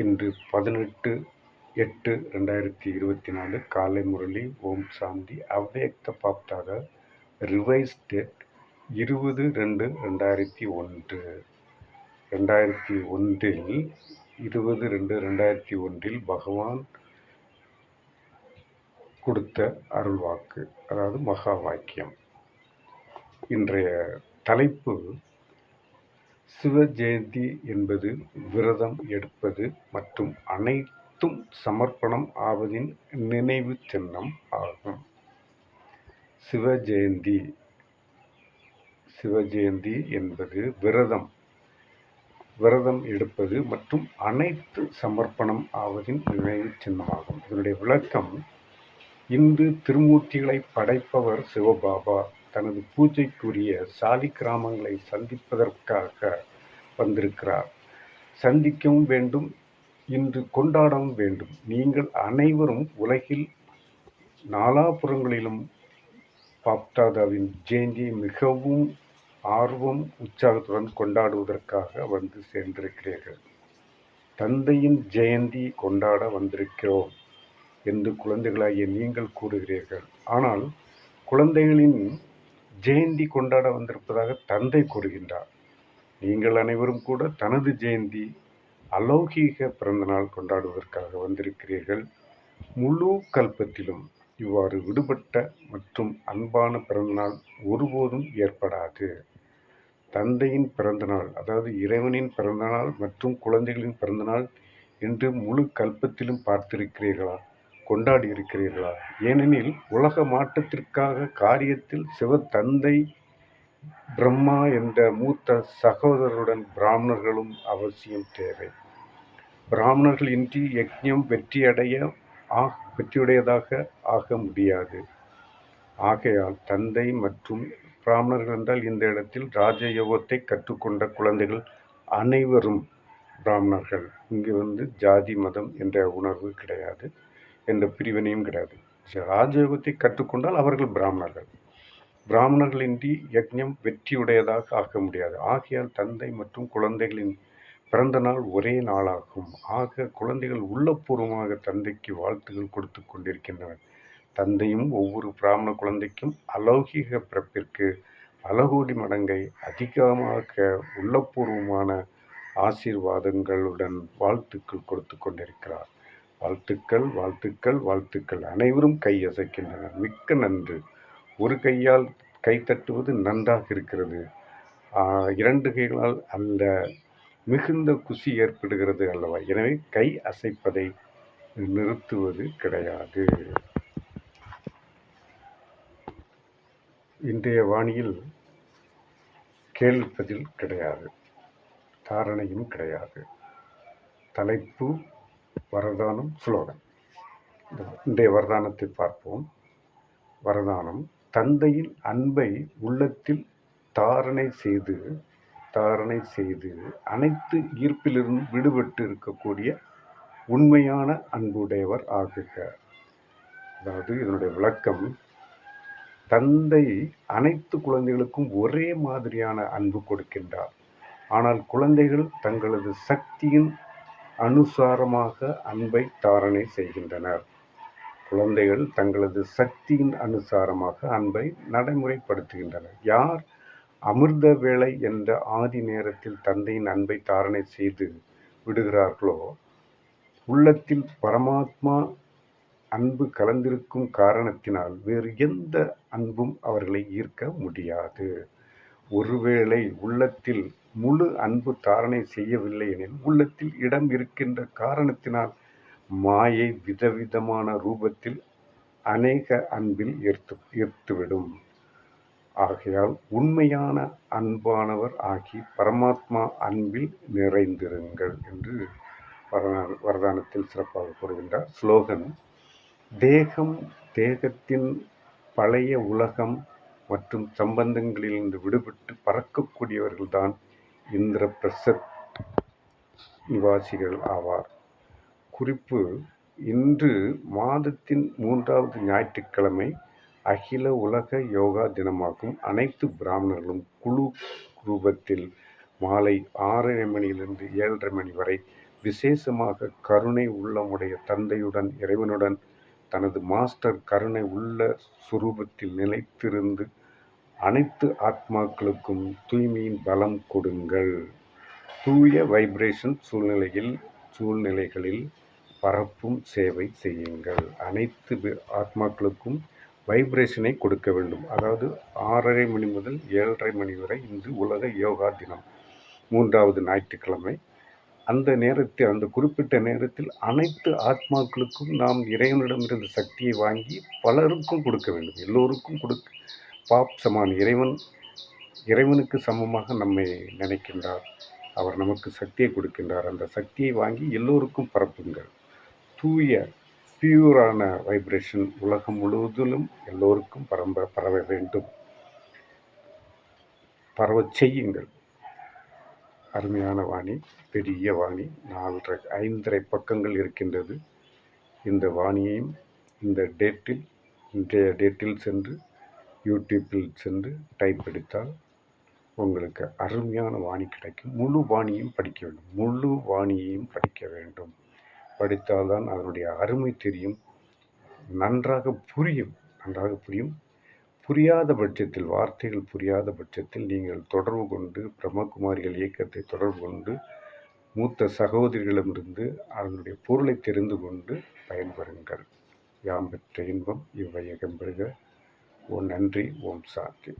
இன்று 18/8/2024 காலை முரளி. ஓம் சாந்தி. அவ்யக்த பாப்தாக ரிவைஸ் டேட் 20/2/2001. 2001இல் பகவான் கொடுத்த அருள்வாக்கு, அதாவது மகா வாக்கியம். இன்றைய தலைப்பு சிவ ஜெயந்தி என்பது விரதம் எடுப்பது மற்றும் அனைத்தும் சமர்ப்பணம் ஆவதின் நினைவு சின்னம் ஆகும். சிவ ஜெயந்தி என்பது விரதம் எடுப்பது மற்றும் அனைத்து சமர்ப்பணம் ஆவதின் நினைவு சின்னமாகும். இதனுடைய விளக்கம்: இன்று திருமூர்த்திகளை படைப்பவர் சிவபாபா தனது பூஜைக்குரிய சாலிக்கிராமங்களை சந்திப்பதற்காக வந்திருக்கிறார். சந்திக்கவும் வேண்டும், இன்று கொண்டாடவும் வேண்டும். நீங்கள் அனைவரும் உலகில் நாலாபுறங்களிலும் பாப்தாதாவின் ஜெயந்தியை மிகவும் ஆர்வம் உற்சாகத்துடன் கொண்டாடுவதற்காக வந்து சேர்ந்திருக்கிறீர்கள். தந்தையின் ஜெயந்தி கொண்டாட வந்திருக்கிறோம் என்று குழந்தைகளாகிய நீங்கள் கூறுகிறீர்கள். ஆனால் குழந்தைகளின் ஜெயந்தி கொண்டாட வந்திருப்பதாக தந்தை கூறுகின்றார். நீங்கள் அனைவரும் கூட தனது ஜெயந்தி, அலௌகீக பிறந்தநாள் கொண்டாடுவதற்காக வந்திருக்கிறீர்கள். முழு கல்பத்திலும் இவ்வாறு விடுபட்ட மற்றும் அன்பான பிறந்தநாள் ஒருபோதும் ஏற்படாது. தந்தையின் பிறந்தநாள், அதாவது இறைவனின் பிறந்தநாள் மற்றும் குழந்தைகளின் பிறந்தநாள் என்று முழு கல்பத்திலும் பார்த்திருக்கிறீர்களா? கொண்டாடி இருக்கிறீர்களா? ஏனெனில் உலக மாற்றத்திற்காக காரியத்தில் சிவ தந்தை பிரம்மா என்ற மூத்த சகோதரருடன் பிராமணர்களும் அவசியம் தேவை. பிராமணர்கள் இன்றி யக்ஞம் வெற்றியுடையதாக ஆக முடியாது. ஆகையால் தந்தை மற்றும் பிராமணர்கள் என்றால் இந்த இடத்தில் ராஜயோகத்தை கற்றுக்கொண்ட குழந்தைகள் அனைவரும் பிராமணர்கள். இங்கு ஜாதி மதம் என்ற உணர்வு கிடையாது, என்ற பிரிவினையும் கிடையாது. ராஜயோகத்தை கற்றுக்கொண்டால் அவர்கள் பிராமணர்கள். பிராமணர்களின்றி யக்ஞம் வெற்றியுடையதாக ஆக முடியாது. ஆகையால் தந்தை மற்றும் குழந்தைகளின் பிறந்த நாள் ஒரே நாளாகும். ஆக குழந்தைகள் உள்ளபூர்வமாக தந்தைக்கு வாழ்த்துக்கள் கொடுத்து கொண்டிருக்கின்றனர். தந்தையும் ஒவ்வொரு பிராமண குழந்தைக்கும் அலௌகீக பிறப்பிற்கு பல கோடி மடங்கை அதிகமாக உள்ளபூர்வமான ஆசீர்வாதங்களுடன் வாழ்த்துக்கள் கொடுத்து கொண்டிருக்கிறார். வாழ்த்துக்கள், வாழ்த்துக்கள், வாழ்த்துக்கள். அனைவரும் கையசைக்கின்றனர். மிக்க நன்று. ஒரு கையால் கை தட்டுவது நன்றாக இருக்கிறது, 2 கைகளால் அல்ல. மிகுந்த குஷி ஏற்படுகிறது அல்லவா? எனவே கை அசைப்பதை நிறுத்துவது கிடையாது. இன்றைய வாணியில் கேள்வி பதில் கிடையாது, தாரணையும் கிடையாது. தலைப்பு வரதானம், ஸ்லோகன். இன்றைய வரதானத்தை பார்ப்போம். வரதானம்: தந்தையின் அன்பை உள்ளத்தில் தாரணை செய்து அனைத்து ஈர்ப்பிலிருந்து விடுபட்டு இருக்கக்கூடிய உண்மையான அன்புடையவர் ஆகுக. அதாவது இதனுடைய விளக்கம்: தந்தை அனைத்து குழந்தைகளுக்கும் ஒரே மாதிரியான அன்பு கொடுக்கின்றார். ஆனால் குழந்தைகள் தங்களது சக்தியின் அனுசாரமாக அன்பை தாரணை செய்கின்றனர். குழந்தைகள் தங்களது சக்தியின் அனுசாரமாக அன்பை நடைமுறைப்படுத்துகின்றனர். யார் அமிர்த வேளை என்ற ஆதி நேரத்தில் தந்தையின் அன்பை தாரணை செய்து விடுகிறார்களோ, உள்ளத்தில் பரமாத்மா அன்பு கலந்திருக்கும் காரணத்தினால் வேறு எந்த அன்பும் அவர்களை ஈர்க்க முடியாது. ஒருவேளை உள்ளத்தில் முழு அன்பு தாரணை செய்யவில்லை எனில், உள்ளத்தில் இடம் இருக்கின்ற காரணத்தினால் மாயை விதவிதமான ரூபத்தில் அநேக அன்பில் ஈர்த்துவிடும். ஆகையால் உண்மையான அன்பானவர் ஆகி பரமாத்மா அன்பில் நிறைந்திருங்கள் என்று வரதானத்தில் சிறப்பாக கூறுகின்றார். ஸ்லோகன்: தேகத்தின் பழைய உலகம் மற்றும் சம்பந்தங்களிலிருந்து விடுபட்டு பறக்கக்கூடியவர்கள்தான் இந்திரபிரஸ்த் நிவாசிகள் ஆவார். குறிப்பு: இன்று மாதத்தின் 3வது ஞாயிற்றுக்கிழமை அகில உலக யோகா தினமாகும். அனைத்து பிராமணர்களும் குழு ரூபத்தில் மாலை 6:30 மணியிலிருந்து 7:30 மணி வரை விசேஷமாக கருணை உள்ளமுடைய தந்தையுடன் இறைவனுடன் தனது மாஸ்டர் கருணை உள்ள சுரூபத்தில் நிலைத்திருந்து அனைத்து ஆத்மாக்களுக்கும் தூய்மையின் பலம் கொடுங்கள். தூய வைப்ரேஷன் சூழ்நிலைகளில் பரப்பும் சேவை செய்யுங்கள். அனைத்து ஆத்மாக்களுக்கும் வைப்ரேஷனை கொடுக்க வேண்டும். அதாவது 6:30 மணி முதல் 7:30 மணி வரை இன்று உலக யோகா தினம், 3வது ஞாயிற்றுக்கிழமை. அந்த நேரத்தில், அந்த குறிப்பிட்ட நேரத்தில் அனைத்து ஆத்மாக்களுக்கும் நாம் இறைவனிடமிருந்து சக்தியை வாங்கி பலருக்கும் கொடுக்க வேண்டும். எல்லோருக்கும் பாப் சமான். இறைவனுக்கு சமமாக நம்மை நினைக்கின்றார். அவர் நமக்கு சக்தியை கொடுக்கின்றார். அந்த சக்தியை வாங்கி எல்லோருக்கும் பரப்புங்கள். தூய பியூரான வைப்ரேஷன் உலகம் முழுவதிலும் எல்லோருக்கும் பரவ வேண்டும். பரவச் செய்யுங்கள். அருமையான வாணி, பெரிய வாணி, 5.5 பக்கங்கள் இருக்கின்றது. இந்த வாணியையும் இன்றைய டேட்டில் சென்று யூடியூப்பில் சென்று டைப் அடித்தால் உங்களுக்கு அருமையான வாணி கிடைக்கும். முழு வாணியையும் படிக்க வேண்டும். படித்தால்தான் அதனுடைய அருமை தெரியும். நன்றாக புரியும். புரியாத பட்சத்தில், வார்த்தைகள் புரியாத பட்சத்தில் நீங்கள் தொடர்பு கொண்டு, பிரம்மகுமாரிகள் இயக்கத்தை தொடர்பு கொண்டு, மூத்த சகோதரிகளிடமிருந்து அதனுடைய பொருளை தெரிந்து கொண்டு பயன்பெறுங்கள். யாம் பெற்ற இன்பம் இவ்வையகம் பெறுக. ஓம் நன்றி. ஓம் சாந்தி.